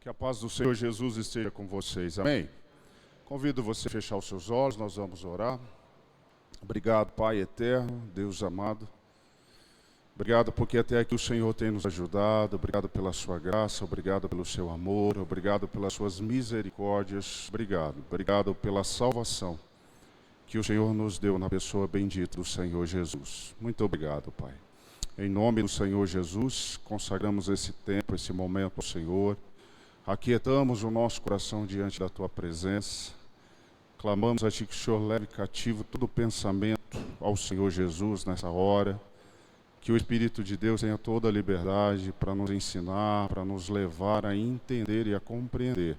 Que a paz do Senhor Jesus esteja com vocês. Amém? Convido você a fechar os seus olhos, nós vamos orar. Obrigado, Pai eterno, Deus amado. Obrigado porque até aqui o Senhor tem nos ajudado. Obrigado pela sua graça, obrigado pelo seu amor, obrigado pelas suas misericórdias. Obrigado pela salvação que o Senhor nos deu na pessoa bendita do Senhor Jesus. Muito obrigado, Pai. Em nome do Senhor Jesus, consagramos esse tempo, esse momento ao Senhor. Aquietamos o nosso coração diante da Tua presença. Clamamos a Ti que o Senhor leve cativo todo pensamento ao Senhor Jesus nessa hora. Que o Espírito de Deus tenha toda a liberdade para nos ensinar, para nos levar a entender e a compreender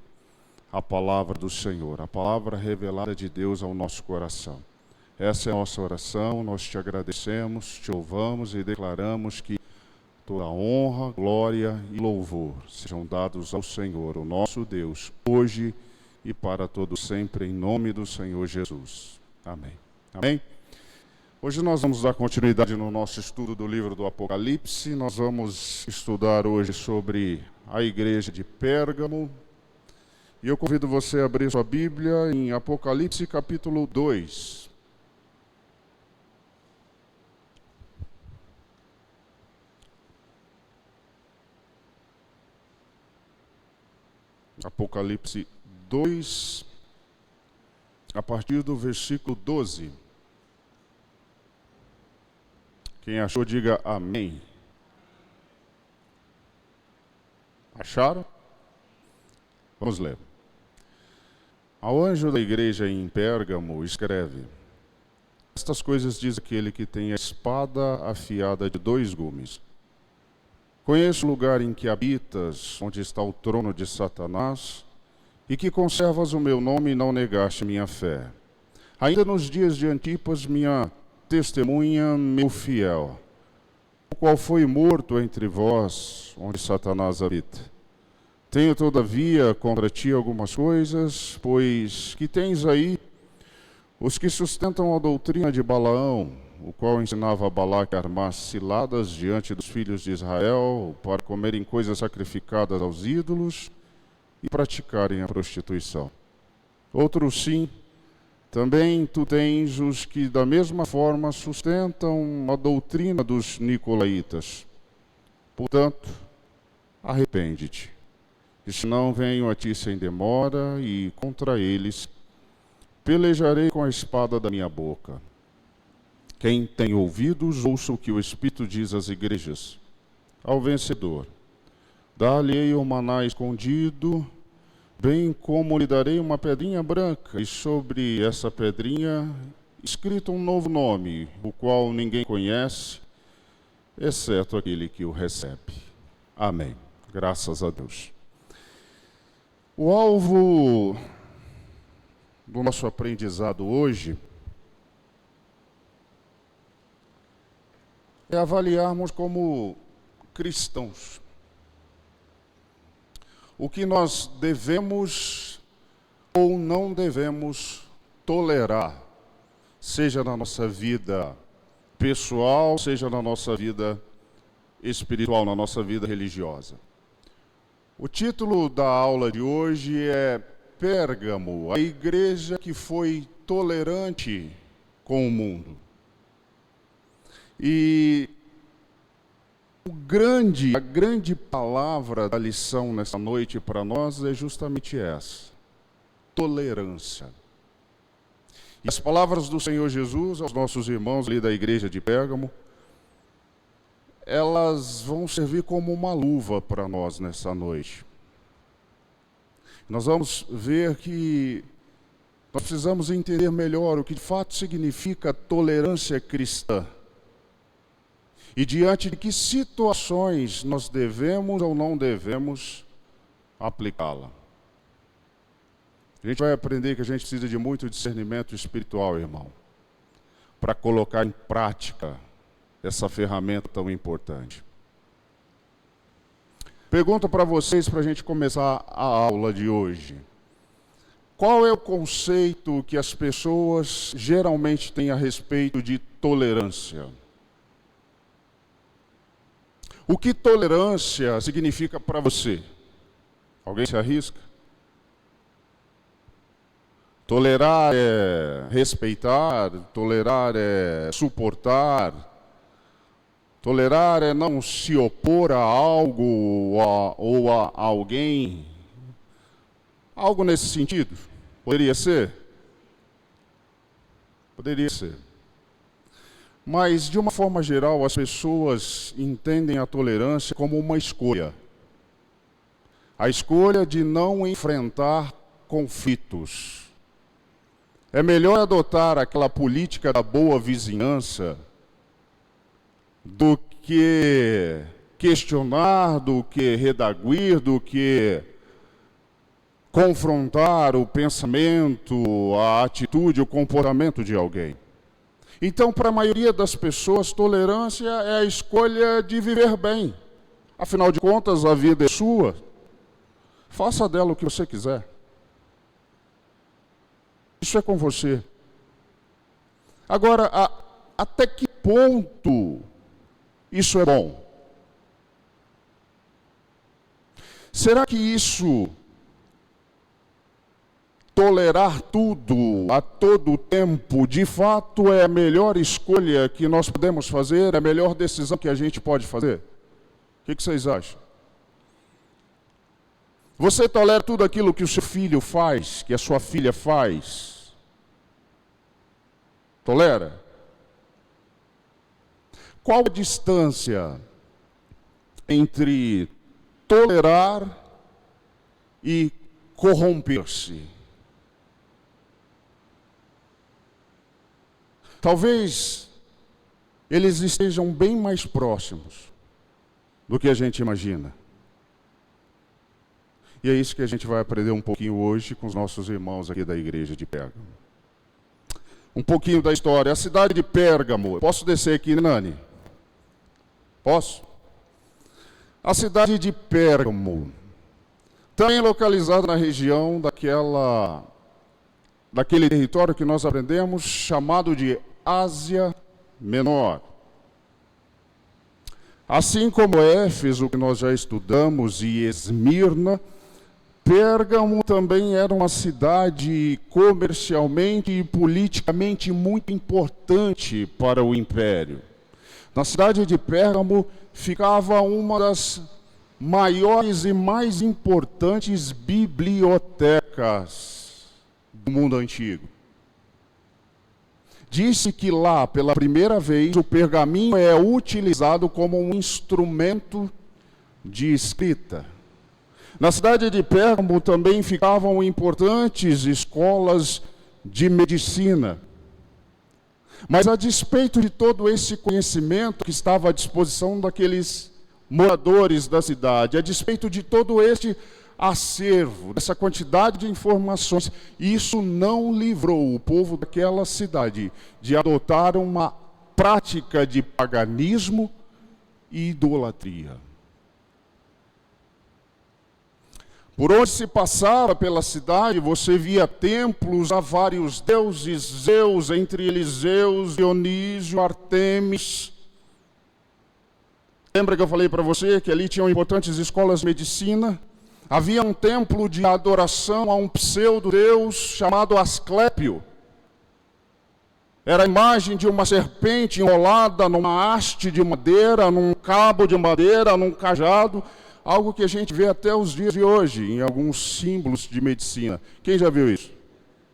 a palavra do Senhor, a palavra revelada de Deus ao nosso coração. Essa é a nossa oração, nós Te agradecemos, Te louvamos e declaramos que toda honra, glória e louvor sejam dados ao Senhor, o nosso Deus, hoje e para todo sempre, em nome do Senhor Jesus. Amém. Amém? Hoje nós vamos dar continuidade no nosso estudo do livro do Apocalipse. Nós vamos estudar hoje sobre a igreja de Pérgamo. E eu convido você a abrir sua Bíblia em Apocalipse capítulo 2. Apocalipse 2, a partir do versículo 12. Quem achou, diga amém. Acharam? Vamos ler. Ao anjo da igreja em Pérgamo escreve: Estas coisas diz aquele que tem a espada afiada de 2 gumes. Conheço o lugar em que habitas, onde está o trono de Satanás, e que conservas o meu nome e não negaste minha fé. Ainda nos dias de Antipas, minha testemunha, meu fiel, o qual foi morto entre vós, onde Satanás habita. Tenho, todavia, contra ti algumas coisas, pois que tens aí os que sustentam a doutrina de Balaão, o qual ensinava a Balaque a armar ciladas diante dos filhos de Israel para comerem coisas sacrificadas aos ídolos e praticarem a prostituição. Outros sim, também tu tens os que da mesma forma sustentam a doutrina dos nicolaítas. Portanto, arrepende-te, e senão venho a ti sem demora, e contra eles pelejarei com a espada da minha boca. Quem tem ouvidos, ouça o que o Espírito diz às igrejas. Ao vencedor, dá-lhe o maná escondido, bem como lhe darei uma pedrinha branca, e sobre essa pedrinha escrito um novo nome, o qual ninguém conhece, exceto aquele que o recebe. Amém. Graças a Deus. O alvo do nosso aprendizado hoje é avaliarmos como cristãos o que nós devemos ou não devemos tolerar, seja na nossa vida pessoal, seja na nossa vida espiritual, na nossa vida religiosa. O título da aula de hoje é Pérgamo, a igreja que foi tolerante com o mundo. E a grande palavra da lição nessa noite para nós é justamente essa: tolerância. E as palavras do Senhor Jesus aos nossos irmãos ali da igreja de Pérgamo, elas vão servir como uma luva para nós nessa noite. Nós vamos ver que nós precisamos entender melhor o que de fato significa tolerância cristã. E diante de que situações nós devemos ou não devemos aplicá-la. A gente vai aprender que a gente precisa de muito discernimento espiritual, irmão, para colocar em prática essa ferramenta tão importante. Pergunta para vocês, para a gente começar a aula de hoje. Qual é o conceito que as pessoas geralmente têm a respeito de tolerância? O que tolerância significa para você? Alguém se arrisca? Tolerar é respeitar, tolerar é suportar, tolerar é não se opor a algo ou a alguém. Algo nesse sentido. Poderia ser? Poderia ser. Mas, de uma forma geral, as pessoas entendem a tolerância como uma escolha. A escolha de não enfrentar conflitos. É melhor adotar aquela política da boa vizinhança do que questionar, do que redaguir, do que confrontar o pensamento, a atitude, o comportamento de alguém. Então, para a maioria das pessoas, tolerância é a escolha de viver bem. Afinal de contas, a vida é sua. Faça dela o que você quiser. Isso é com você. Agora, até que ponto isso é bom? Será que isso, tolerar tudo a todo tempo, de fato é a melhor escolha que nós podemos fazer, é a melhor decisão que a gente pode fazer? O que vocês acham? Você tolera tudo aquilo que o seu filho faz, que a sua filha faz? Tolera? Qual a distância entre tolerar e corromper-se? Talvez eles estejam bem mais próximos do que a gente imagina. E é isso que a gente vai aprender um pouquinho hoje com os nossos irmãos aqui da igreja de Pérgamo. Um pouquinho da história. A cidade de Pérgamo. Posso descer aqui, Nani? Posso? A cidade de Pérgamo, também localizada na região daquele território que nós aprendemos, chamado de Ásia Menor. Assim como Éfeso, que nós já estudamos, e Esmirna, Pérgamo também era uma cidade comercialmente e politicamente muito importante para o império. Na cidade de Pérgamo ficava uma das maiores e mais importantes bibliotecas do mundo antigo. Disse que lá, pela primeira vez, o pergaminho é utilizado como um instrumento de escrita. Na cidade de Pérgamo também ficavam importantes escolas de medicina. Mas a despeito de todo esse conhecimento que estava à disposição daqueles moradores da cidade, a despeito de todo esse acervo, dessa quantidade de informações, isso não livrou o povo daquela cidade de adotar uma prática de paganismo e idolatria. Por onde se passava pela cidade, você via templos a vários deuses, Zeus, entre eles Zeus, Dionísio, Artemis. Lembra que eu falei para você que ali tinham importantes escolas de medicina? Havia um templo de adoração a um pseudo-deus chamado Asclépio. Era a imagem de uma serpente enrolada numa haste de madeira, num cabo de madeira, num cajado. Algo que a gente vê até os dias de hoje, em alguns símbolos de medicina. Quem já viu isso?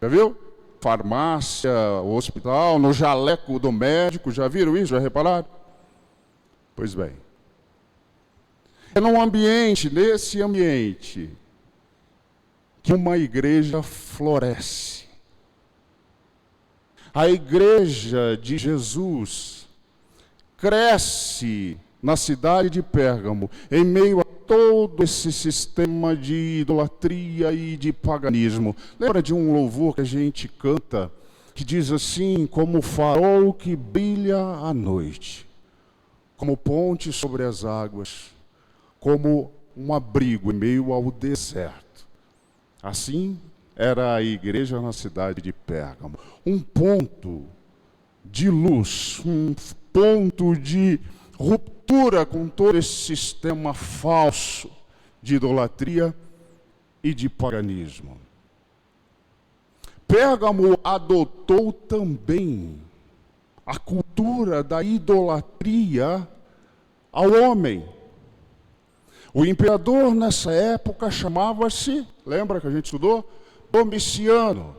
Já viu? Farmácia, hospital, no jaleco do médico. Já viram isso? Já repararam? Pois bem. É nesse ambiente, que uma igreja floresce. A igreja de Jesus cresce na cidade de Pérgamo, em meio a todo esse sistema de idolatria e de paganismo. Lembra de um louvor que a gente canta, que diz assim: como o farol que brilha à noite, como ponte sobre as águas, como um abrigo em meio ao deserto. Assim era a igreja na cidade de Pérgamo. Um ponto de luz, um ponto de ruptura com todo esse sistema falso de idolatria e de paganismo. Pérgamo adotou também a cultura da idolatria ao homem. O imperador nessa época chamava-se, lembra que a gente estudou? Domiciano.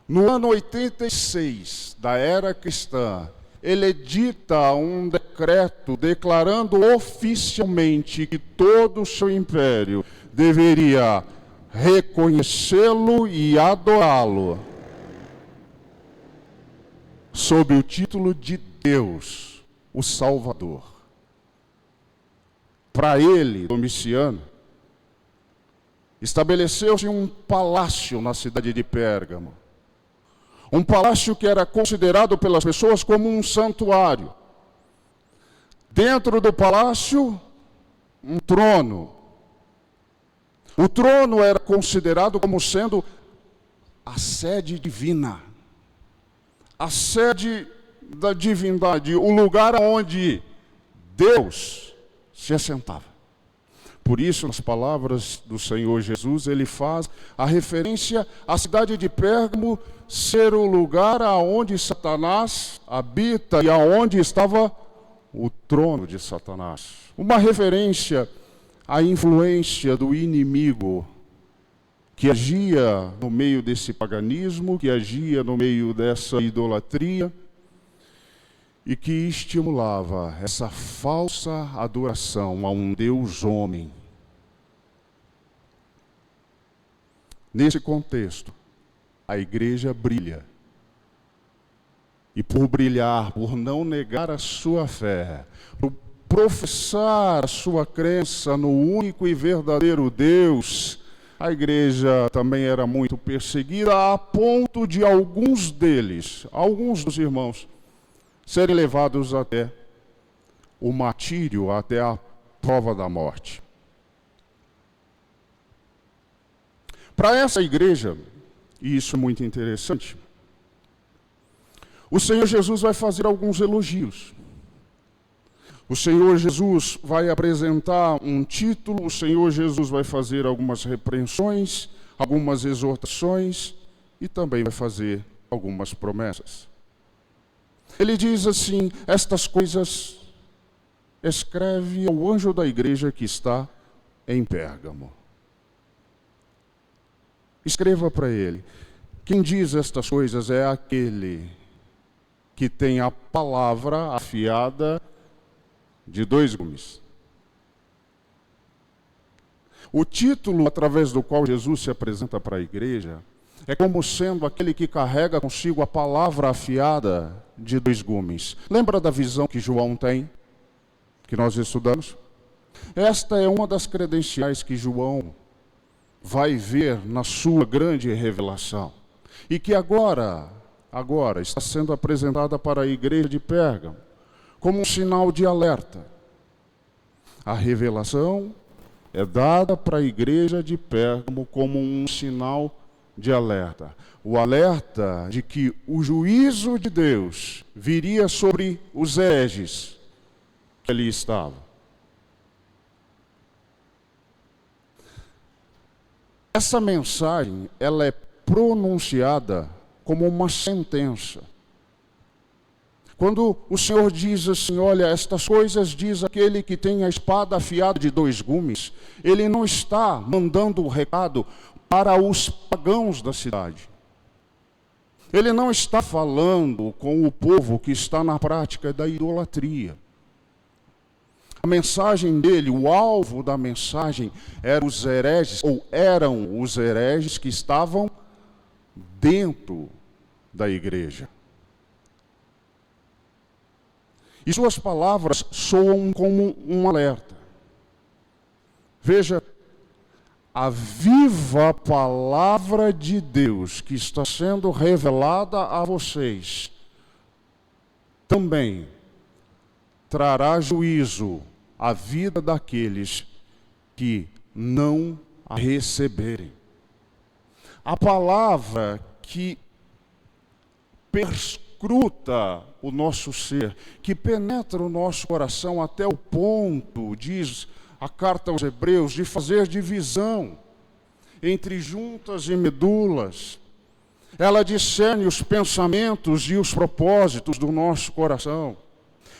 No ano 86 da era cristã, ele edita um decreto declarando oficialmente que todo o seu império deveria reconhecê-lo e adorá-lo sob o título de Deus, o Salvador. Para ele, Domiciano, estabeleceu-se um palácio na cidade de Pérgamo. Um palácio que era considerado pelas pessoas como um santuário. Dentro do palácio, um trono. O trono era considerado como sendo a sede divina, a sede da divindade, o lugar onde Deus se assentava. Por isso, nas palavras do Senhor Jesus, ele faz a referência à cidade de Pérgamo ser o lugar aonde Satanás habita e aonde estava o trono de Satanás. Uma referência à influência do inimigo que agia no meio desse paganismo, que agia no meio dessa idolatria e que estimulava essa falsa adoração a um Deus homem. Nesse contexto, a igreja brilha. E por brilhar, por não negar a sua fé, por professar a sua crença no único e verdadeiro Deus, a igreja também era muito perseguida a ponto de alguns deles, alguns dos irmãos, serem levados até o martírio, até a prova da morte. Para essa igreja, e isso é muito interessante, o Senhor Jesus vai fazer alguns elogios. O Senhor Jesus vai apresentar um título, o Senhor Jesus vai fazer algumas repreensões, algumas exortações e também vai fazer algumas promessas. Ele diz assim: estas coisas escreve ao anjo da igreja que está em Pérgamo. Escreva para ele. Quem diz estas coisas é aquele que tem a palavra afiada de 2 gumes. O título através do qual Jesus se apresenta para a igreja é como sendo aquele que carrega consigo a palavra afiada de 2 gumes. Lembra da visão que João tem, que nós estudamos? Esta é uma das credenciais que João vai ver na sua grande revelação. E que agora está sendo apresentada para a igreja de Pérgamo como um sinal de alerta. A revelação é dada para a igreja de Pérgamo como um sinal de alerta. O alerta de que o juízo de Deus viria sobre os hereges que ali estavam. Essa mensagem, ela é pronunciada como uma sentença. Quando o Senhor diz assim, olha, estas coisas diz aquele que tem a espada afiada de 2 gumes, ele não está mandando o recado para os pagãos da cidade. Ele não está falando com o povo que está na prática da idolatria. A mensagem dele, o alvo da mensagem, eram os hereges que estavam dentro da igreja. E suas palavras soam como um alerta. Veja, a viva palavra de Deus que está sendo revelada a vocês também trará juízo à vida daqueles que não a receberem. A palavra que perscruta o nosso ser, que penetra o nosso coração até o ponto, diz a carta aos Hebreus, de fazer divisão entre juntas e medulas. Ela discerne os pensamentos e os propósitos do nosso coração.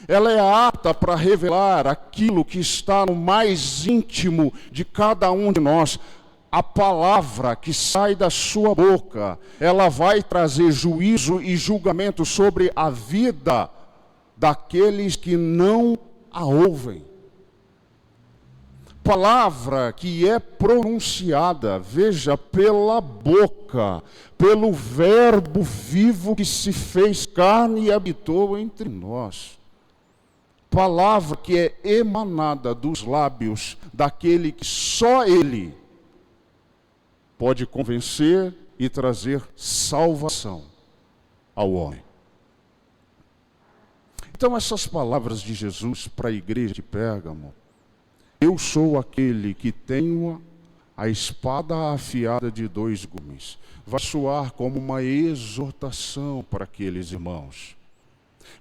Ela é apta para revelar aquilo que está no mais íntimo de cada um de nós. A palavra que sai da sua boca, ela vai trazer juízo e julgamento sobre a vida daqueles que não a ouvem. Palavra que é pronunciada, veja, pela boca, pelo verbo vivo que se fez carne e habitou entre nós. Palavra que é emanada dos lábios daquele que só Ele pode convencer e trazer salvação ao homem. Então, essas palavras de Jesus para a igreja de Pérgamo: eu sou aquele que tenho a espada afiada de 2 gumes, vai soar como uma exortação para aqueles irmãos,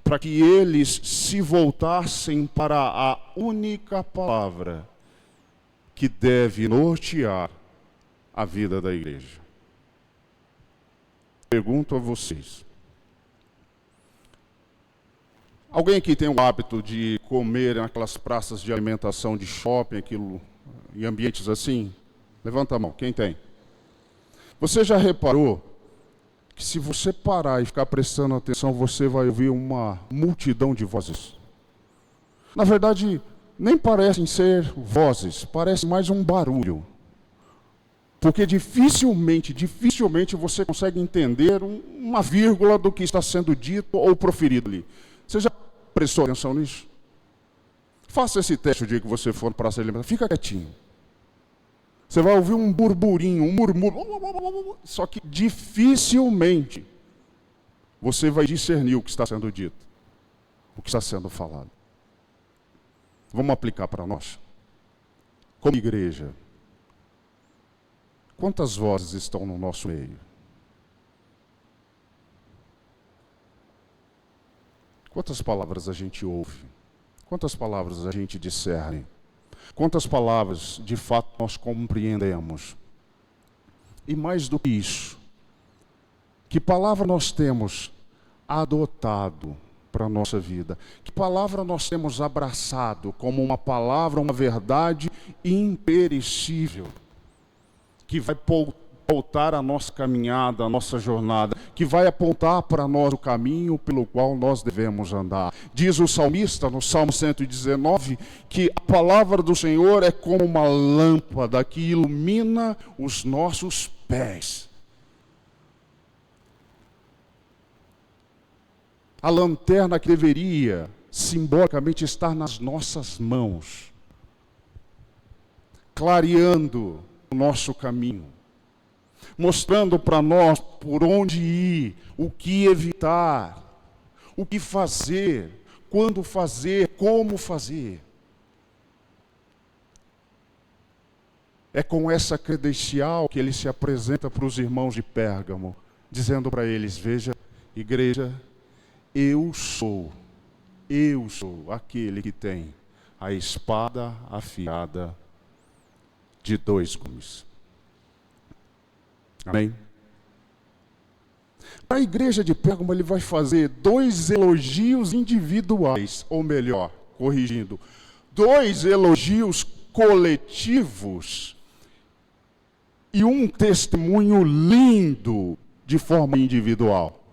para que eles se voltassem para a única palavra que deve nortear a vida da igreja. Pergunto a vocês: alguém aqui tem o hábito de comer naquelas praças de alimentação de shopping, em ambientes assim? Levanta a mão, quem tem? Você já reparou que se você parar e ficar prestando atenção, você vai ouvir uma multidão de vozes? Na verdade, nem parecem ser vozes, parece mais um barulho. Porque dificilmente você consegue entender uma vírgula do que está sendo dito ou proferido ali. Você já prestou atenção nisso? Faça esse teste o dia que você for para a praça de alimentação. Fica quietinho. Você vai ouvir um burburinho, um murmúrio. Só que dificilmente você vai discernir o que está sendo dito, o que está sendo falado. Vamos aplicar para nós. Como igreja, quantas vozes estão no nosso meio? Quantas palavras a gente ouve? Quantas palavras a gente discerne? Quantas palavras, de fato, nós compreendemos? E mais do que isso, que palavra nós temos adotado para a nossa vida? Que palavra nós temos abraçado como uma palavra, uma verdade imperecível, que vai pautar a nossa caminhada, a nossa jornada, que vai apontar para nós o caminho pelo qual nós devemos andar. Diz o salmista no Salmo 119 que a palavra do Senhor é como uma lâmpada que ilumina os nossos pés. A lanterna que deveria simbolicamente estar nas nossas mãos, clareando o nosso caminho, mostrando para nós por onde ir, o que evitar, o que fazer, quando fazer, como fazer. É com essa credencial que ele se apresenta para os irmãos de Pérgamo, dizendo para eles: veja, igreja, eu sou aquele que tem a espada afiada de 2 gumes. Amém? Para a igreja de Pérgamo, ele vai fazer 2 elogios individuais, ou melhor, corrigindo, 2 elogios coletivos e um testemunho lindo de forma individual.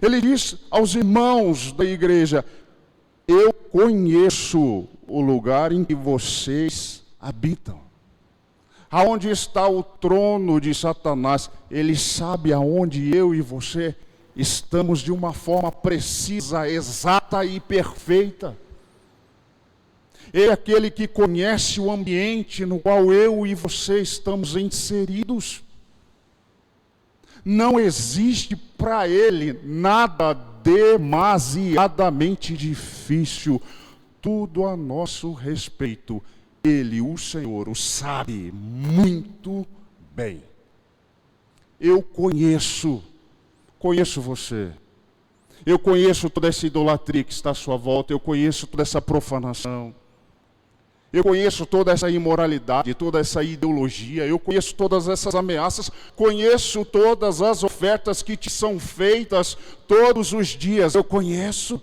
Ele diz aos irmãos da igreja: eu conheço o lugar em que vocês habitam. Aonde está o trono de Satanás? Ele sabe aonde eu e você estamos de uma forma precisa, exata e perfeita. Ele é aquele que conhece o ambiente no qual eu e você estamos inseridos. Não existe para ele nada demasiadamente difícil. Tudo a nosso respeito. Ele, o Senhor, o sabe muito bem. Eu conheço você. Eu conheço toda essa idolatria que está à sua volta. Eu conheço toda essa profanação. Eu conheço toda essa imoralidade, toda essa ideologia, eu conheço todas essas ameaças, conheço todas as ofertas que te são feitas todos os dias, eu conheço.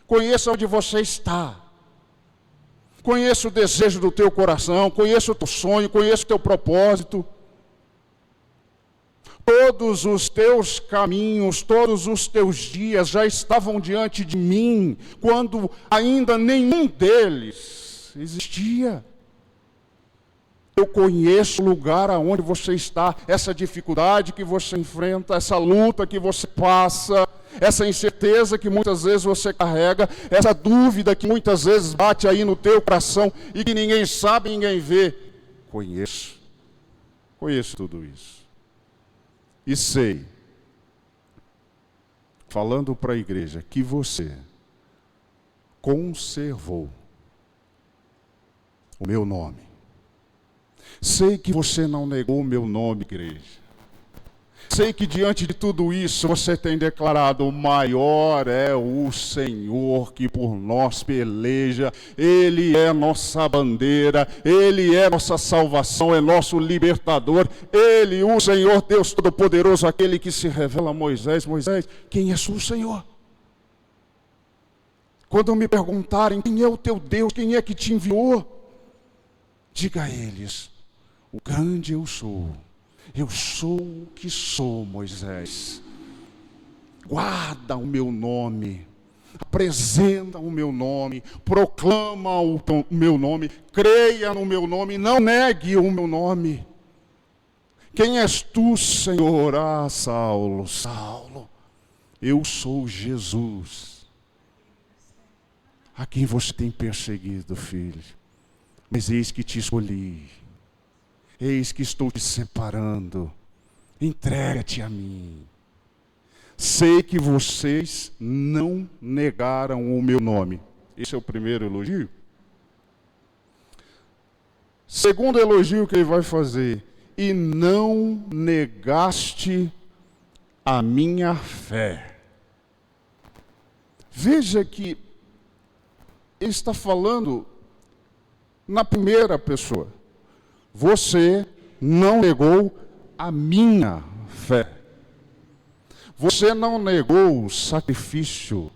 Conheço onde você está. Conheço o desejo do teu coração, conheço o teu sonho, conheço o teu propósito. Todos os teus caminhos, todos os teus dias já estavam diante de mim, quando ainda nenhum deles existia. Eu conheço o lugar aonde você está, essa dificuldade que você enfrenta, essa luta que você passa, essa incerteza que muitas vezes você carrega, essa dúvida que muitas vezes bate aí no teu coração e que ninguém sabe, ninguém vê. Conheço tudo isso. E sei, falando para a igreja, que você conservou o meu nome. Sei que você não negou o meu nome, igreja. Sei que diante de tudo isso você tem declarado: maior é o Senhor que por nós peleja, Ele é nossa bandeira, Ele é nossa salvação, é nosso libertador, Ele, o Senhor Deus Todo-Poderoso, aquele que se revela a Moisés. Moisés, quem és o Senhor? Quando me perguntarem quem é o teu Deus, quem é que te enviou, diga a eles: o grande eu sou. Eu sou o que sou, Moisés. Guarda o meu nome, apresenta o meu nome, proclama o meu nome, creia no meu nome, não negue o meu nome. Quem és tu, Senhor? Ah, Saulo, Saulo, eu sou Jesus, a quem você tem perseguido, filho. Mas eis que te escolhi. Eis que estou te separando, entrega-te a mim. Sei que vocês não negaram o meu nome. Esse é o primeiro elogio. Segundo elogio que ele vai fazer: e não negaste a minha fé. Veja que ele está falando na primeira pessoa. Você não negou a minha fé. Você não negou o sacrifício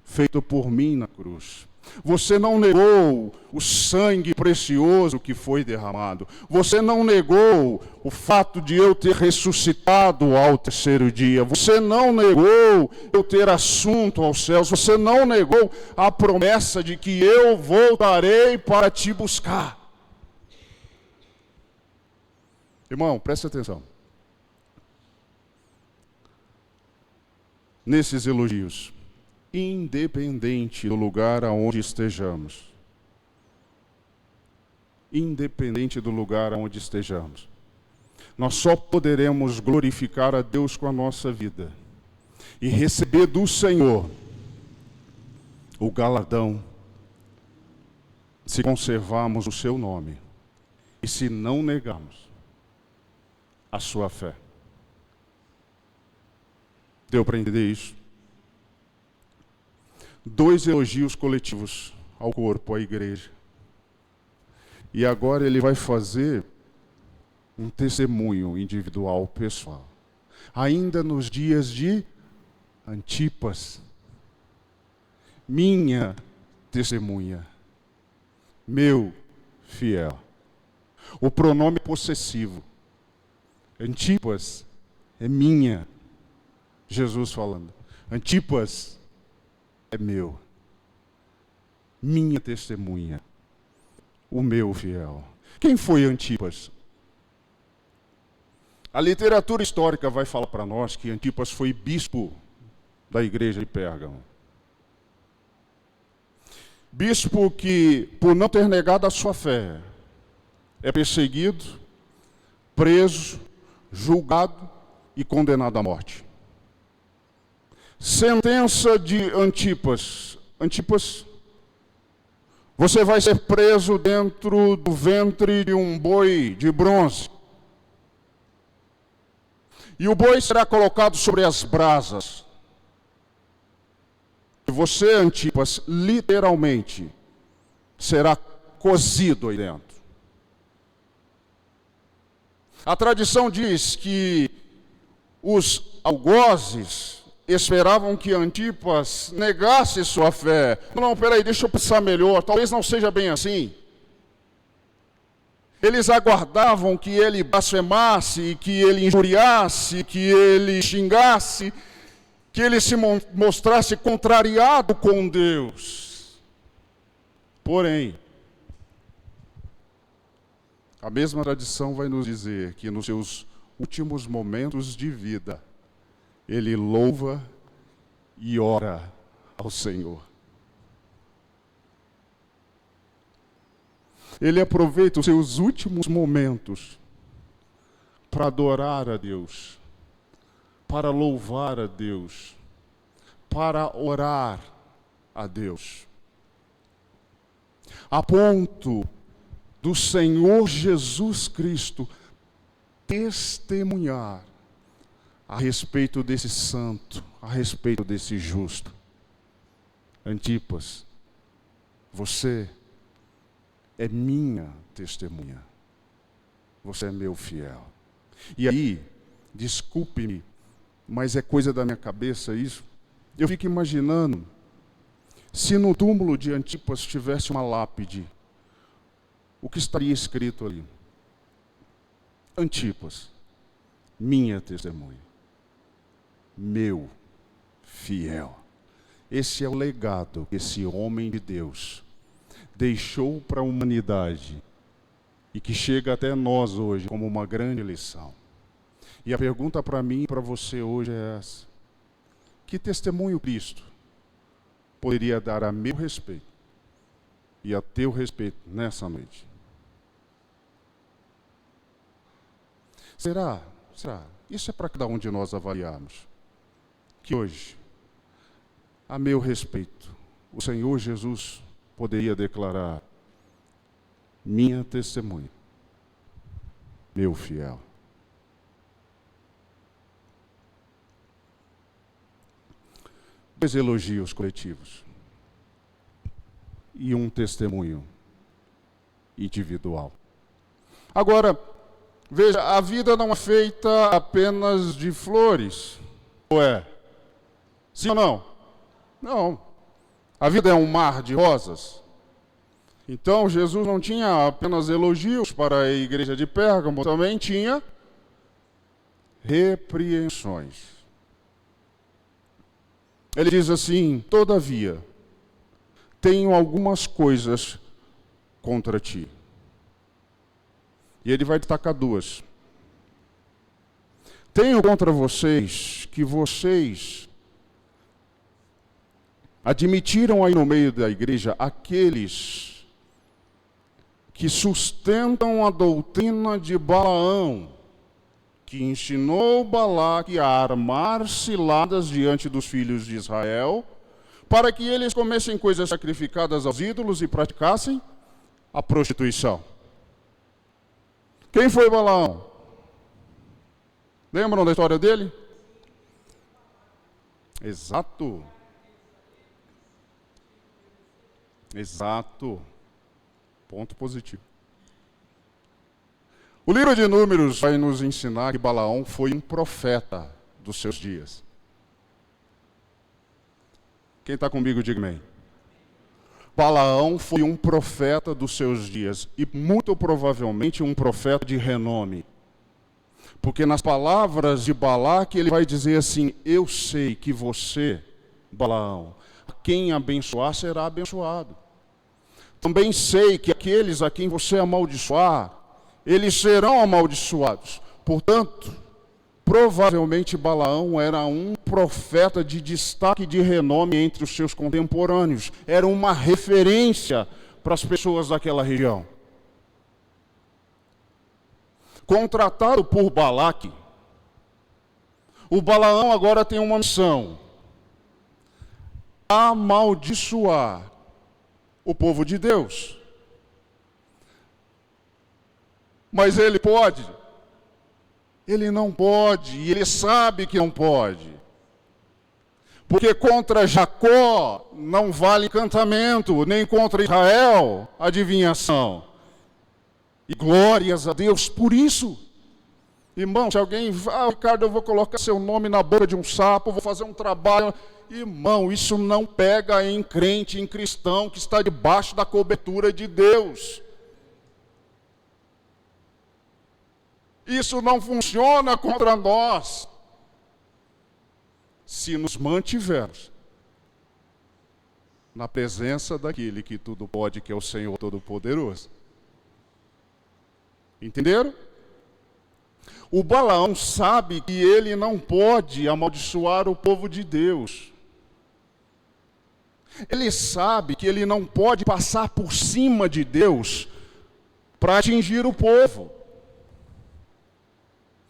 feito por mim na cruz. Você não negou o sangue precioso que foi derramado. Você não negou o fato de eu ter ressuscitado ao terceiro dia. Você não negou eu ter assunto aos céus. Você não negou a promessa de que eu voltarei para te buscar. Irmão, preste atenção. Nesses elogios, independente do lugar aonde estejamos, nós só poderemos glorificar a Deus com a nossa vida e receber do Senhor o galardão se conservarmos o seu nome e se não negarmos a sua fé. Deu para entender isso? 2 elogios coletivos ao corpo, à igreja. E agora ele vai fazer um testemunho individual, pessoal. Ainda nos dias de Antipas, minha testemunha, meu fiel. O pronome possessivo. Antipas é minha. Jesus falando. Antipas é meu. Minha testemunha. O meu fiel. Quem foi Antipas? A literatura histórica vai falar para nós que Antipas foi bispo da igreja de Pérgamo. Bispo que, por não ter negado a sua fé, é perseguido, preso, julgado e condenado à morte. Sentença de Antipas. Antipas, você vai ser preso dentro do ventre de um boi de bronze. E o boi será colocado sobre as brasas. E você, Antipas, literalmente será cozido aí dentro. A tradição diz que os algozes esperavam que Antipas negasse sua fé. Não, peraí, deixa eu pensar melhor, talvez não seja bem assim. Eles aguardavam que ele blasfemasse, que ele injuriasse, que ele xingasse, que ele se mostrasse contrariado com Deus. Porém, a mesma tradição vai nos dizer que nos seus últimos momentos de vida, ele louva e ora ao Senhor. Ele aproveita os seus últimos momentos para adorar a Deus, para louvar a Deus, para orar a Deus. A ponto do Senhor Jesus Cristo testemunhar a respeito desse santo, a respeito desse justo. Antipas, você é minha testemunha. Você é meu fiel. E aí, desculpe-me, mas é coisa da minha cabeça isso. Eu fico imaginando se no túmulo de Antipas tivesse uma lápide, o que estaria escrito ali? Antipas, minha testemunha, meu fiel. Esse é o legado que esse homem de Deus deixou para a humanidade e que chega até nós hoje como uma grande lição. E a pergunta para mim e para você hoje é essa: que testemunho Cristo poderia dar a meu respeito e a teu respeito nessa noite? Será? Isso é para cada um de nós avaliarmos. Que hoje, a meu respeito, o Senhor Jesus poderia declarar: minha testemunha, meu fiel. Dois elogios coletivos e um testemunho individual. Agora, veja, a vida não é feita apenas de flores, ou é? Sim ou não? Não. A vida é um mar de rosas. Então, Jesus não tinha apenas elogios para a igreja de Pérgamo, também tinha repreensões. Ele diz assim: todavia, tenho algumas coisas contra ti. E ele vai destacar duas. Tenho contra vocês que vocês admitiram aí no meio da igreja aqueles que sustentam a doutrina de Balaão, que ensinou Balaque a armar ciladas diante dos filhos de Israel, para que eles comessem coisas sacrificadas aos ídolos e praticassem a prostituição. Quem foi Balaão? Lembram da história dele? Exato. Ponto positivo. O livro de Números vai nos ensinar que Balaão foi um profeta dos seus dias. Quem está comigo, diga amém. Balaão foi um profeta dos seus dias, e muito provavelmente um profeta de renome. Porque nas palavras de Balaque, ele vai dizer assim: eu sei que você, Balaão, quem abençoar será abençoado. Também sei que aqueles a quem você amaldiçoar, eles serão amaldiçoados. Portanto, provavelmente Balaão era um profeta de destaque, de renome entre os seus contemporâneos. Era uma referência para as pessoas daquela região. Contratado por Balaque, o Balaão agora tem uma missão: amaldiçoar o povo de Deus. Mas ele pode? Ele não pode, e ele sabe que não pode. Porque contra Jacó não vale encantamento, nem contra Israel adivinhação. E glórias a Deus por isso. Irmão, se alguém, Ricardo, eu vou colocar seu nome na boca de um sapo, vou fazer um trabalho. Irmão, isso não pega em crente, em cristão que está debaixo da cobertura de Deus. Isso não funciona contra nós. Se nos mantivermos na presença daquele que tudo pode, que é o Senhor Todo-Poderoso. Entenderam? O Balaão sabe que ele não pode amaldiçoar o povo de Deus. Ele sabe que ele não pode passar por cima de Deus para atingir o povo.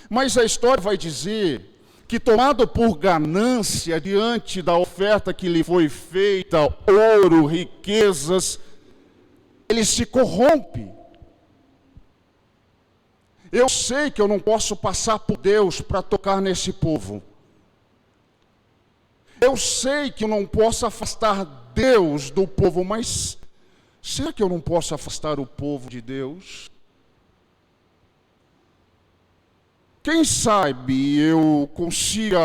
Mas a história vai dizer que, tomado por ganância diante da oferta que lhe foi feita, ouro, riquezas, ele se corrompe. Eu sei que eu não posso passar por Deus para tocar nesse povo. Eu sei que eu não posso afastar Deus do povo, mas será que eu não posso afastar o povo de Deus? Quem sabe eu consiga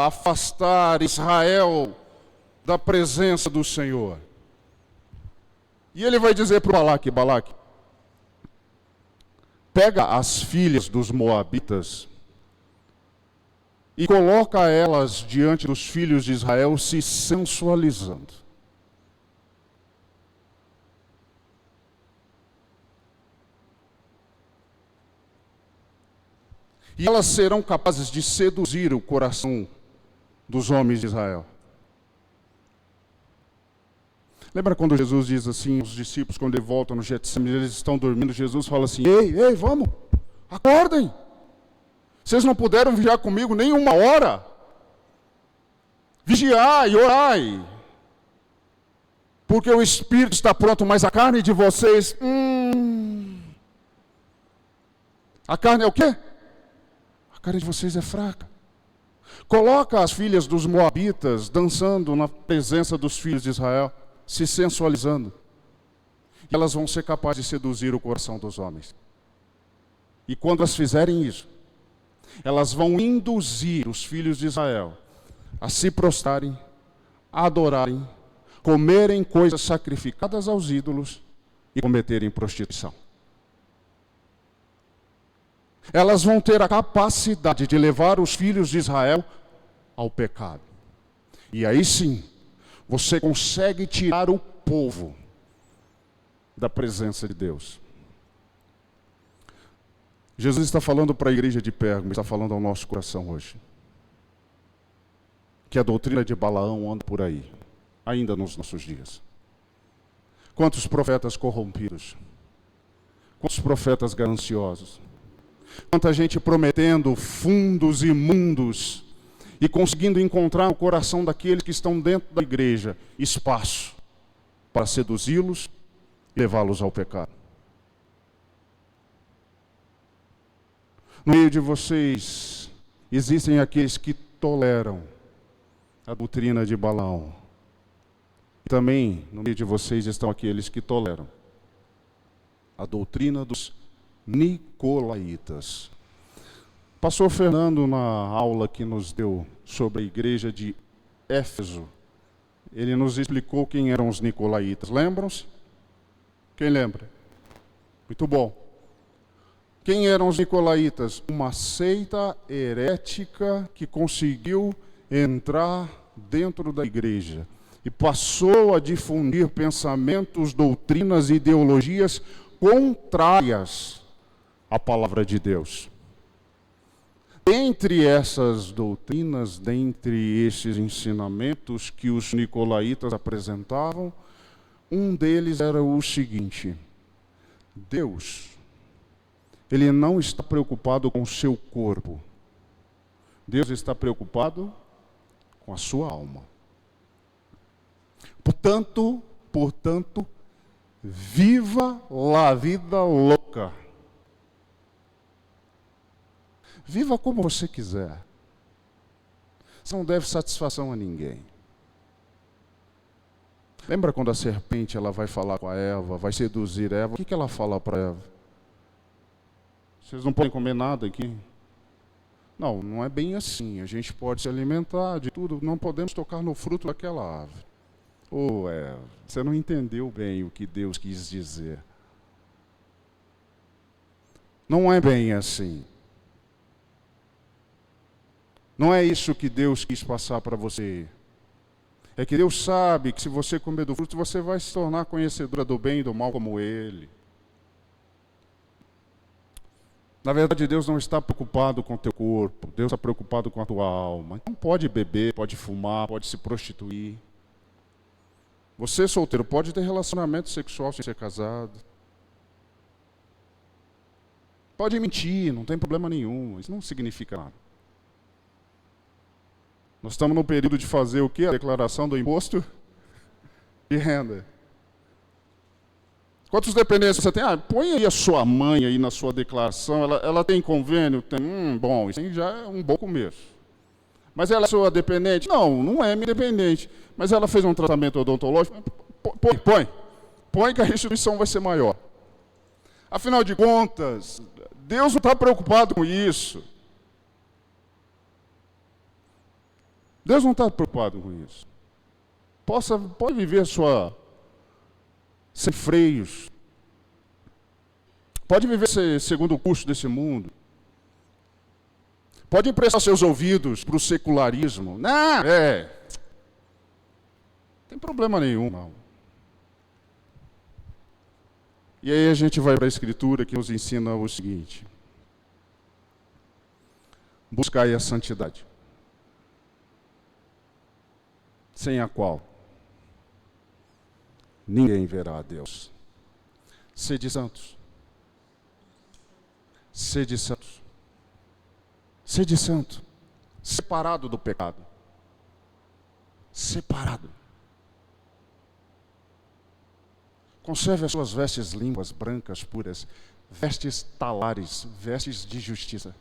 afastar Israel da presença do Senhor? E ele vai dizer para o Balaque, Balaque, pega as filhas dos moabitas e coloca elas diante dos filhos de Israel se sensualizando. E elas serão capazes de seduzir o coração dos homens de Israel. Lembra quando Jesus diz assim, os discípulos, quando ele volta no Getsemane, eles estão dormindo, Jesus fala assim, ei, vamos, acordem. Vocês não puderam vigiar comigo nem uma hora? Vigiai, orai. Porque o espírito está pronto, mas a carne de vocês... A carne é o quê? A carne de vocês é fraca. Coloca as filhas dos moabitas dançando na presença dos filhos de Israel, se sensualizando. E elas vão ser capazes de seduzir o coração dos homens. E quando elas fizerem isso, elas vão induzir os filhos de Israel a se prostrarem, a adorarem, comerem coisas sacrificadas aos ídolos e cometerem prostituição. Elas vão ter a capacidade de levar os filhos de Israel ao pecado. E aí sim, você consegue tirar o povo da presença de Deus. Jesus está falando para a igreja de Pérgamo, está falando ao nosso coração hoje. Que a doutrina de Balaão anda por aí, ainda nos nossos dias. Quantos profetas corrompidos, quantos profetas gananciosos, quanta gente prometendo fundos imundos e conseguindo encontrar no coração daqueles que estão dentro da igreja espaço para seduzi-los e levá-los ao pecado. No meio de vocês existem aqueles que toleram a doutrina de Balaão. E também no meio de vocês estão aqueles que toleram a doutrina dos nicolaítas. Pastor Fernando, na aula que nos deu sobre a igreja de Éfeso, ele nos explicou quem eram os nicolaítas. Lembram-se? Quem lembra? Muito bom. Quem eram os nicolaítas? Uma seita herética que conseguiu entrar dentro da igreja e passou a difundir pensamentos, doutrinas e ideologias contrárias à palavra de Deus. Dentre essas doutrinas, dentre esses ensinamentos que os nicolaítas apresentavam, um deles era o seguinte: Deus, Ele não está preocupado com o seu corpo. Deus está preocupado com a sua alma. Portanto, viva a vida louca. Viva como você quiser. Você não deve satisfação a ninguém. Lembra quando a serpente ela vai falar com a Eva, vai seduzir Eva? O que ela fala para Eva? Vocês não podem comer nada aqui? Não, não é bem assim. A gente pode se alimentar de tudo, não podemos tocar no fruto daquela árvore. Eva, você não entendeu bem o que Deus quis dizer. Não é bem assim. Não é isso que Deus quis passar para você. É que Deus sabe que se você comer do fruto, você vai se tornar conhecedora do bem e do mal como Ele. Na verdade, Deus não está preocupado com o teu corpo. Deus está preocupado com a tua alma. Então pode beber, pode fumar, pode se prostituir. Você, solteiro, pode ter relacionamento sexual sem ser casado. Pode mentir, não tem problema nenhum. Isso não significa nada. Nós estamos no período de fazer o quê? A declaração do imposto de renda. Quantos dependentes você tem? Põe aí a sua mãe aí na sua declaração. Ela tem convênio? Tem. Bom, isso aí já é um bom começo. Mas ela é sua dependente? Não, não é minha dependente. Mas ela fez um tratamento odontológico? Põe que a restituição vai ser maior. Afinal de contas, Deus não está preocupado com isso. Deus não está preocupado com isso. Pode viver sem freios. Pode viver segundo o curso desse mundo. Pode emprestar seus ouvidos para o secularismo. Não tem problema nenhum, não. E aí a gente vai para a Escritura que nos ensina o seguinte: buscai a santidade, sem a qual ninguém verá a Deus. Sede santos. Sede santos. Sede santo. Separado do pecado. Separado. Conserve as suas vestes limpas, brancas, puras, vestes talares, vestes de justiça.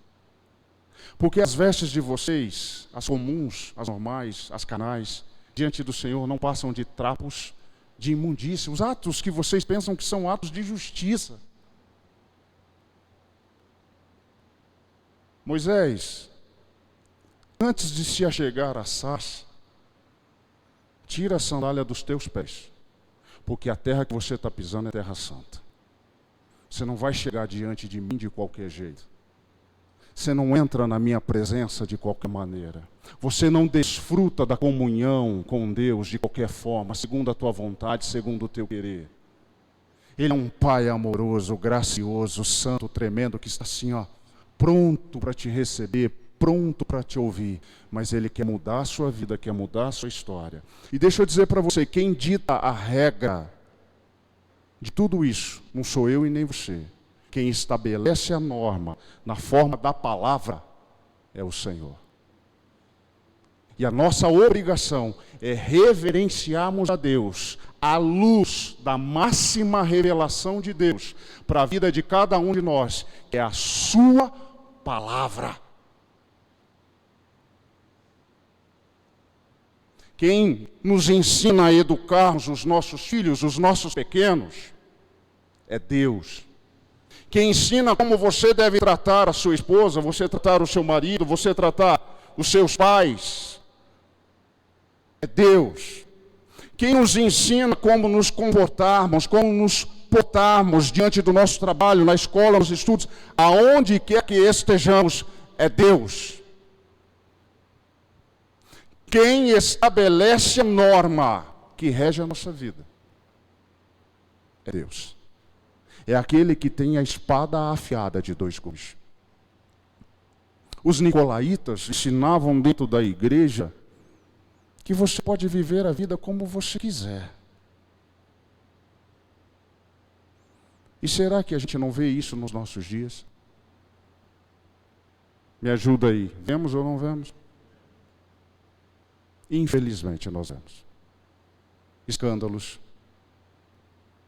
Porque as vestes de vocês, as comuns, as normais, as carnais, diante do Senhor não passam de trapos de imundícia. Os atos que vocês pensam que são atos de justiça. Moisés, antes de se achegar à sarça, tira a sandália dos teus pés, porque a terra que você está pisando é terra santa. Você não vai chegar diante de mim de qualquer jeito. Você não entra na minha presença de qualquer maneira. Você não desfruta da comunhão com Deus de qualquer forma, segundo a tua vontade, segundo o teu querer. Ele é um Pai amoroso, gracioso, santo, tremendo, que está assim, pronto para te receber, pronto para te ouvir. Mas Ele quer mudar a sua vida, quer mudar a sua história. E deixa eu dizer para você, quem dita a regra de tudo isso, não sou eu e nem você. Quem estabelece a norma na forma da palavra é o Senhor. E a nossa obrigação é reverenciarmos a Deus à luz da máxima revelação de Deus para a vida de cada um de nós, que é a sua palavra. Quem nos ensina a educarmos os nossos filhos, os nossos pequenos, é Deus. Quem ensina como você deve tratar a sua esposa, você tratar o seu marido, você tratar os seus pais, é Deus. Quem nos ensina como nos comportarmos, como nos portarmos diante do nosso trabalho, na escola, nos estudos, aonde quer que estejamos, é Deus. Quem estabelece a norma que rege a nossa vida é Deus. É aquele que tem a espada afiada de dois gumes. Os nicolaítas ensinavam dentro da igreja que você pode viver a vida como você quiser. E será que a gente não vê isso nos nossos dias? Me ajuda aí. Vemos ou não vemos? Infelizmente nós vemos. Escândalos,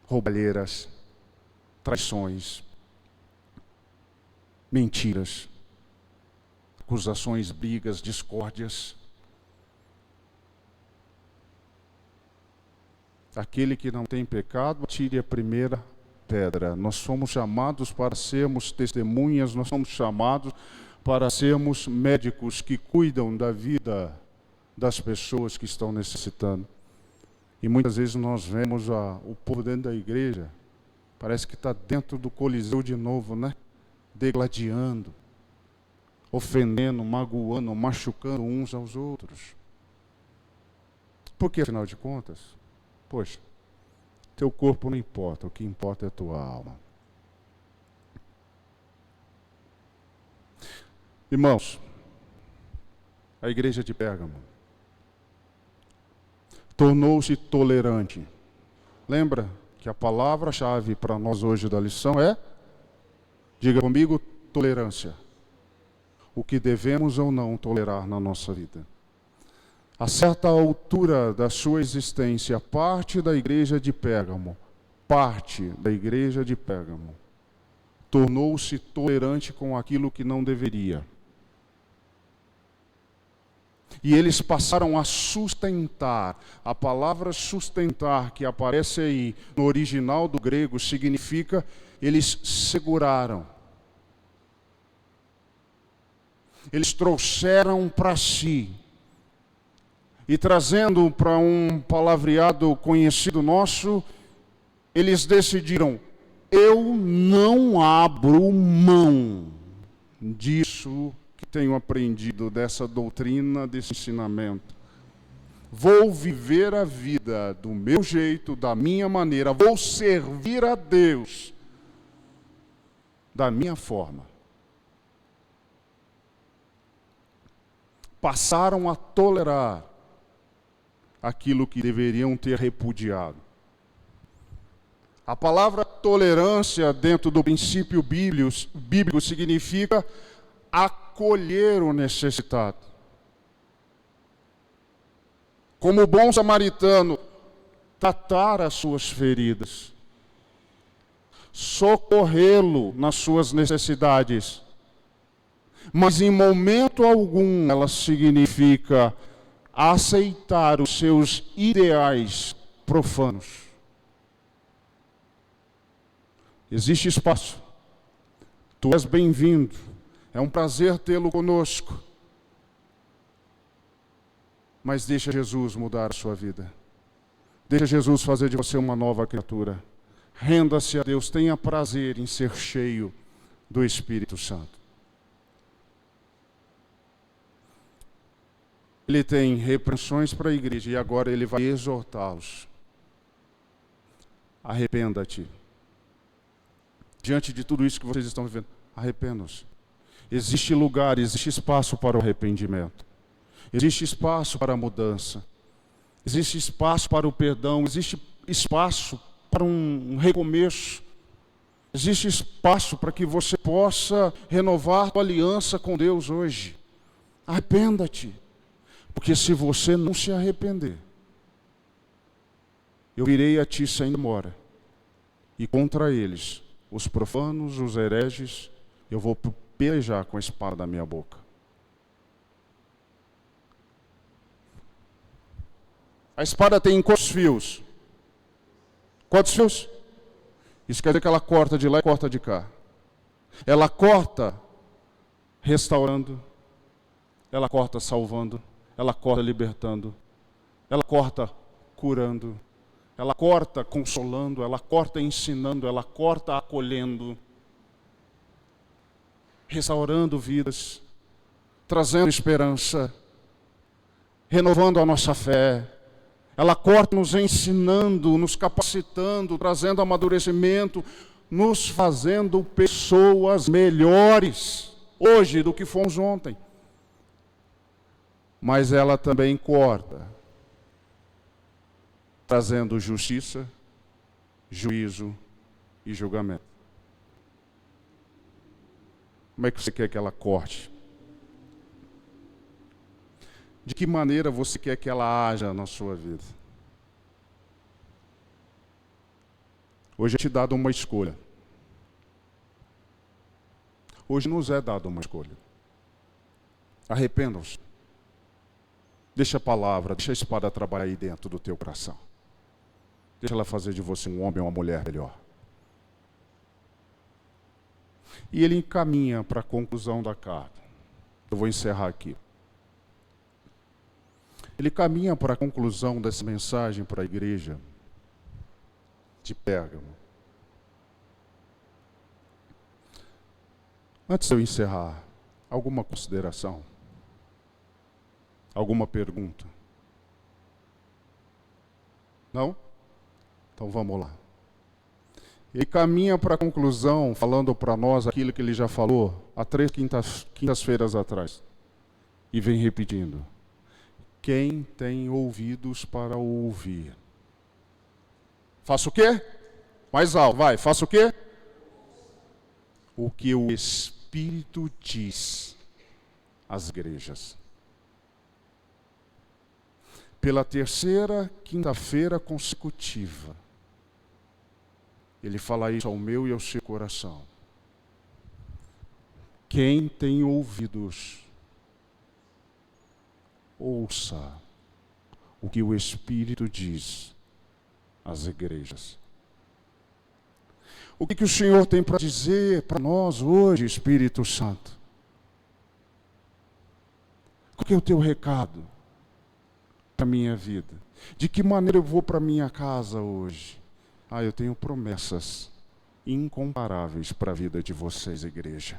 roubalheiras, traições, mentiras, acusações, brigas, discórdias. Aquele que não tem pecado, tire a primeira pedra. Nós somos chamados para sermos testemunhas, nós somos chamados para sermos médicos que cuidam da vida das pessoas que estão necessitando. E muitas vezes nós vemos o povo dentro da igreja, parece que está dentro do Coliseu de novo, né? Degladiando, ofendendo, magoando, machucando uns aos outros. Porque, afinal de contas, poxa, teu corpo não importa, o que importa é a tua alma. Irmãos, a igreja de Pérgamo tornou-se tolerante. Lembra que a palavra-chave para nós hoje da lição é, diga comigo, tolerância. O que devemos ou não tolerar na nossa vida. A certa altura da sua existência, parte da igreja de Pérgamo, tornou-se tolerante com aquilo que não deveria. E eles passaram a sustentar. A palavra sustentar, que aparece aí no original do grego, significa eles seguraram. Eles trouxeram para si. E trazendo para um palavreado conhecido nosso, eles decidiram: eu não abro mão disso que tenho aprendido, dessa doutrina, desse ensinamento. Vou viver a vida do meu jeito, da minha maneira, vou servir a Deus da minha forma. Passaram a tolerar aquilo que deveriam ter repudiado. A palavra tolerância, dentro do princípio bíblico, significa acolher o necessitado. Como bom samaritano, tratar as suas feridas, socorrê-lo nas suas necessidades. Mas em momento algum ela significa aceitar os seus ideais profanos. Existe espaço. Tu és bem-vindo. É um prazer tê-lo conosco. Mas deixa Jesus mudar a sua vida. Deixa Jesus fazer de você uma nova criatura. Renda-se a Deus. Tenha prazer em ser cheio do Espírito Santo. Ele tem repreensões para a igreja e agora ele vai exortá-los. Arrependa-te. Diante de tudo isso que vocês estão vivendo, arrependam-se. Existe lugar, existe espaço para o arrependimento. Existe espaço para a mudança. Existe espaço para o perdão. Existe espaço para um recomeço. Existe espaço para que você possa renovar a sua aliança com Deus hoje. Arrependa-te. Porque se você não se arrepender, eu virei a ti sem demora. E contra eles, os profanos, os hereges, eu vou pelejar com a espada da minha boca. A espada tem quantos fios? Quantos fios? Isso quer dizer que ela corta de lá e corta de cá. Ela corta restaurando, ela corta salvando, ela corta libertando, ela corta curando, ela corta consolando, ela corta ensinando, ela corta acolhendo, restaurando vidas, trazendo esperança, renovando a nossa fé. Ela corta nos ensinando, nos capacitando, trazendo amadurecimento, nos fazendo pessoas melhores hoje do que fomos ontem. Mas ela também corta, trazendo justiça, juízo e julgamento. Como é que você quer que ela corte? De que maneira você quer que ela haja na sua vida? Hoje é te dado uma escolha. Hoje nos é dado uma escolha. Arrependam-se. Deixa a palavra, deixa a espada trabalhar aí dentro do teu coração. Deixa ela fazer de você um homem ou uma mulher melhor. E ele encaminha para a conclusão da carta. Eu vou encerrar aqui. Ele caminha para a conclusão dessa mensagem para a igreja de Pérgamo. Antes de eu encerrar, alguma consideração? Alguma pergunta? Não? Então vamos lá. Ele caminha para a conclusão, falando para nós aquilo que ele já falou há 3 quintas-feiras atrás. E vem repetindo. Quem tem ouvidos para ouvir? Faça o quê? Mais alto, vai. Faça o quê? O que o Espírito diz às igrejas. Pela 3ª quinta-feira consecutiva, ele fala isso ao meu e ao seu coração. Quem tem ouvidos, ouça o que o Espírito diz às igrejas. O que o Senhor tem para dizer para nós hoje, Espírito Santo? Qual que é o teu recado para a minha vida? De que maneira eu vou para a minha casa hoje? Eu tenho promessas incomparáveis para a vida de vocês, igreja.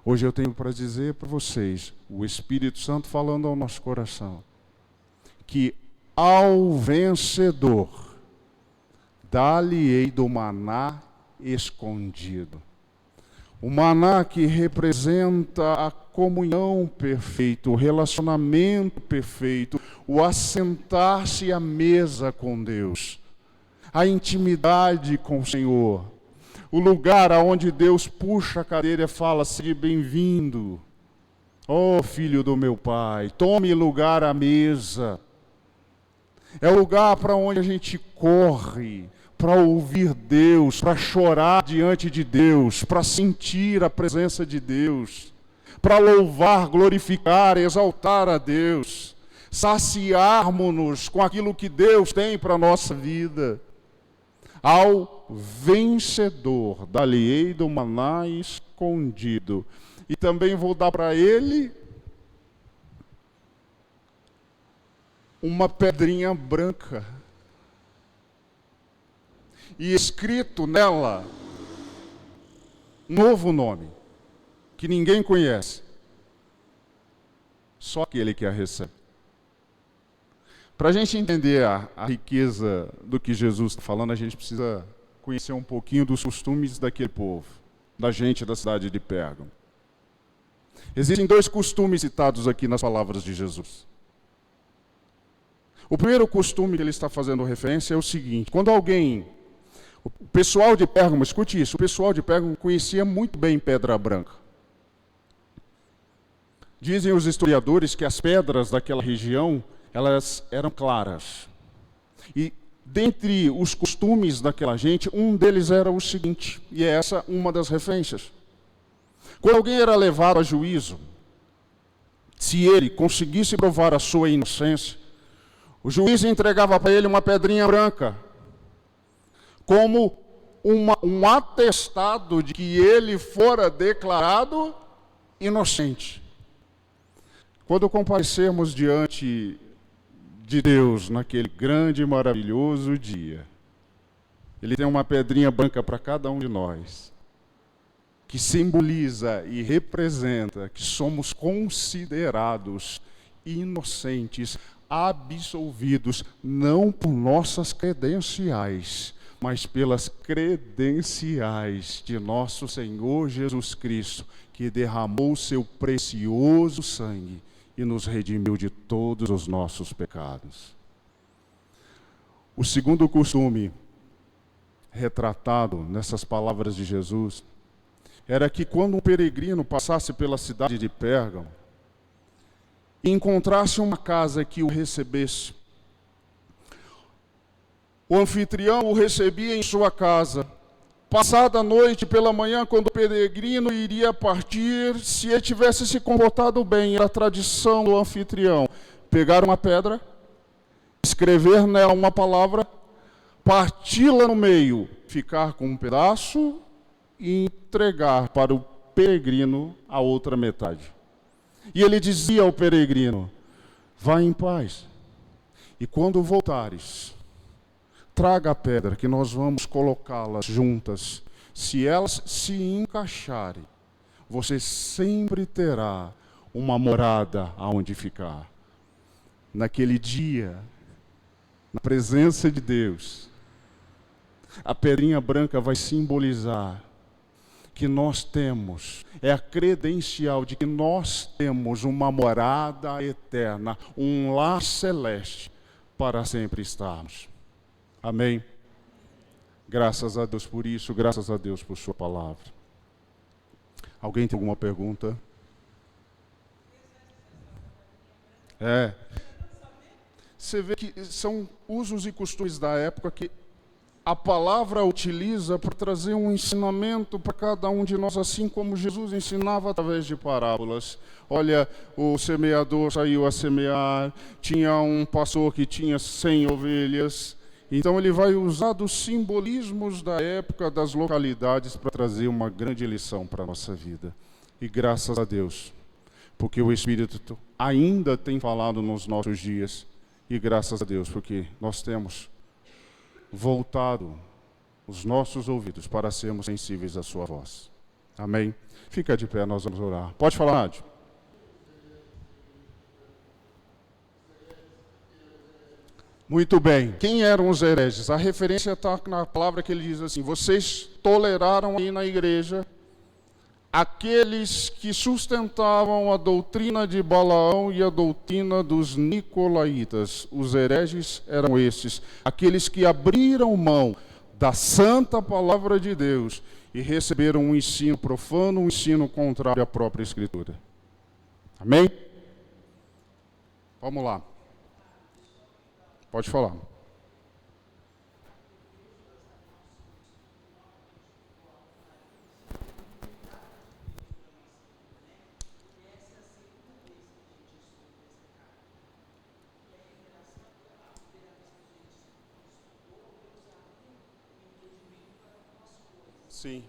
Hoje eu tenho para dizer para vocês, o Espírito Santo falando ao nosso coração, que ao vencedor, dar-lhe-ei do maná escondido. O maná que representa a comunhão perfeita, o relacionamento perfeito, o assentar-se à mesa com Deus, a intimidade com o Senhor, o lugar aonde Deus puxa a cadeira e fala: seja bem-vindo, ó filho do meu Pai, tome lugar à mesa. É o lugar para onde a gente corre, para ouvir Deus, para chorar diante de Deus, para sentir a presença de Deus, para louvar, glorificar, exaltar a Deus, saciarmos-nos com aquilo que Deus tem para a nossa vida. Ao vencedor, dar-lhe-ei do maná escondido. E também vou dar para ele uma pedrinha branca. E escrito nela, novo nome, que ninguém conhece. Só aquele que a recebe. Para a gente entender a riqueza do que Jesus está falando, a gente precisa conhecer um pouquinho dos costumes daquele povo, da gente da cidade de Pérgamo. Existem 2 costumes citados aqui nas palavras de Jesus. O primeiro costume que ele está fazendo referência é o seguinte: quando alguém... O pessoal de Pérgamo, escute isso, o pessoal de Pérgamo conhecia muito bem pedra branca. Dizem os historiadores que as pedras daquela região, elas eram claras. E dentre os costumes daquela gente, um deles era o seguinte, e é essa uma das referências. Quando alguém era levado a juízo, se ele conseguisse provar a sua inocência, o juiz entregava para ele uma pedrinha branca, como um atestado de que ele fora declarado inocente. Quando comparecermos diante de Deus naquele grande e maravilhoso dia, Ele tem uma pedrinha branca para cada um de nós, que simboliza e representa que somos considerados inocentes, absolvidos, não por nossas credenciais, mas pelas credenciais de nosso Senhor Jesus Cristo, que derramou seu precioso sangue e nos redimiu de todos os nossos pecados. O segundo costume retratado nessas palavras de Jesus era que quando um peregrino passasse pela cidade de Pérgamo e encontrasse uma casa que o recebesse, o anfitrião o recebia em sua casa. Passada a noite, pela manhã, quando o peregrino iria partir, se ele tivesse se comportado bem, era a tradição do anfitrião pegar uma pedra escrever nela uma palavra, parti-la no meio, ficar com um pedaço e entregar para o peregrino a outra metade. E ele dizia ao peregrino: vá em paz, e quando voltares, traga a pedra, que nós vamos colocá-las juntas. Se elas se encaixarem, você sempre terá uma morada aonde ficar. Naquele dia, na presença de Deus, a pedrinha branca vai simbolizar que nós temos, é a credencial de que nós temos uma morada eterna, um lar celeste para sempre estarmos. Amém? Graças a Deus por isso, graças a Deus por sua palavra. Alguém tem alguma pergunta? Você vê que são usos e costumes da época que a palavra utiliza para trazer um ensinamento para cada um de nós, assim como Jesus ensinava através de parábolas. Olha, o semeador saiu a semear, tinha um pastor que tinha 100 ovelhas. Então ele vai usar dos simbolismos da época, das localidades, para trazer uma grande lição para a nossa vida. E graças a Deus, porque o Espírito ainda tem falado nos nossos dias. E graças a Deus, porque nós temos voltado os nossos ouvidos para sermos sensíveis à sua voz. Amém? Fica de pé, nós vamos orar. Pode falar, Nádio. Muito bem. Quem eram os hereges? A referência está na palavra que ele diz assim: vocês toleraram aí na igreja aqueles que sustentavam a doutrina de Balaão e a doutrina dos nicolaítas. Os hereges eram esses, aqueles que abriram mão da santa palavra de Deus e receberam um ensino profano, um ensino contrário à própria Escritura. Amém? Vamos lá. Pode falar. Sim.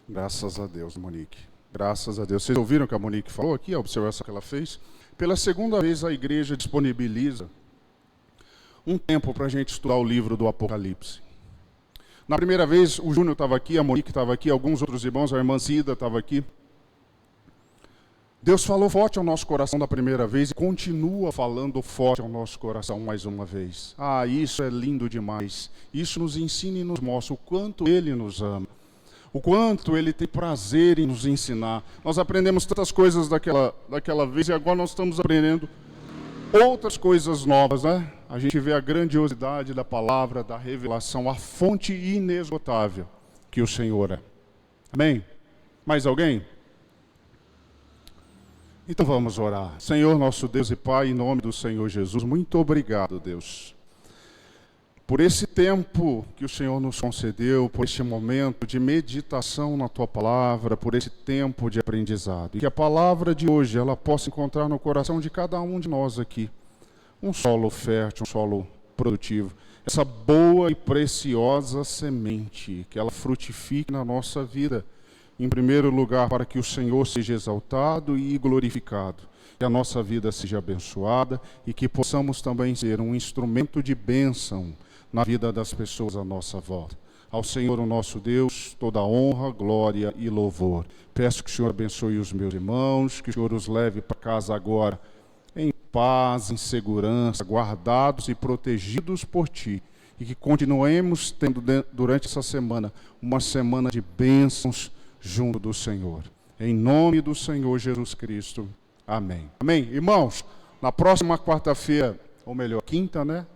Graças a Deus, Monique. Graças a Deus. Vocês ouviram o que a Monique falou aqui, a observação que ela fez? Pela segunda vez, a igreja disponibiliza um tempo para a gente estudar o livro do Apocalipse. Na primeira vez, o Júnior estava aqui, a Monique estava aqui, alguns outros irmãos, a irmã Cida estava aqui. Deus falou forte ao nosso coração da primeira vez e continua falando forte ao nosso coração mais uma vez. Ah, isso é lindo demais. Isso nos ensina e nos mostra o quanto Ele nos ama. O quanto Ele tem prazer em nos ensinar. Nós aprendemos tantas coisas daquela vez e agora nós estamos aprendendo outras coisas novas, né? A gente vê a grandiosidade da palavra, da revelação, a fonte inesgotável que o Senhor é. Amém? Mais alguém? Então vamos orar. Senhor, nosso Deus e Pai, em nome do Senhor Jesus, muito obrigado, Deus, por esse tempo que o Senhor nos concedeu, por este momento de meditação na Tua palavra, por esse tempo de aprendizado. E que a palavra de hoje, ela possa encontrar no coração de cada um de nós aqui um solo fértil, um solo produtivo. Essa boa e preciosa semente, que ela frutifique na nossa vida. Em primeiro lugar, para que o Senhor seja exaltado e glorificado, que a nossa vida seja abençoada e que possamos também ser um instrumento de bênção na vida das pessoas à nossa volta. Ao Senhor, o nosso Deus, toda honra, glória e louvor. Peço que o Senhor abençoe os meus irmãos, que o Senhor os leve para casa agora em paz, em segurança, guardados e protegidos por Ti. E que continuemos tendo durante essa semana uma semana de bênçãos junto do Senhor. Em nome do Senhor Jesus Cristo. Amém. Amém. Irmãos, na próxima quarta-feira, ou melhor, quinta, né?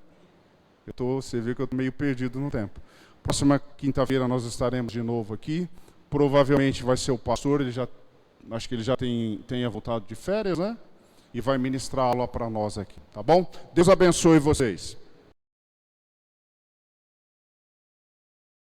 Você vê que eu estou meio perdido no tempo. Próxima quinta-feira nós estaremos de novo aqui. Provavelmente vai ser o pastor, acho que ele já tenha voltado de férias, né? E vai ministrar aula para nós aqui, tá bom? Deus abençoe vocês.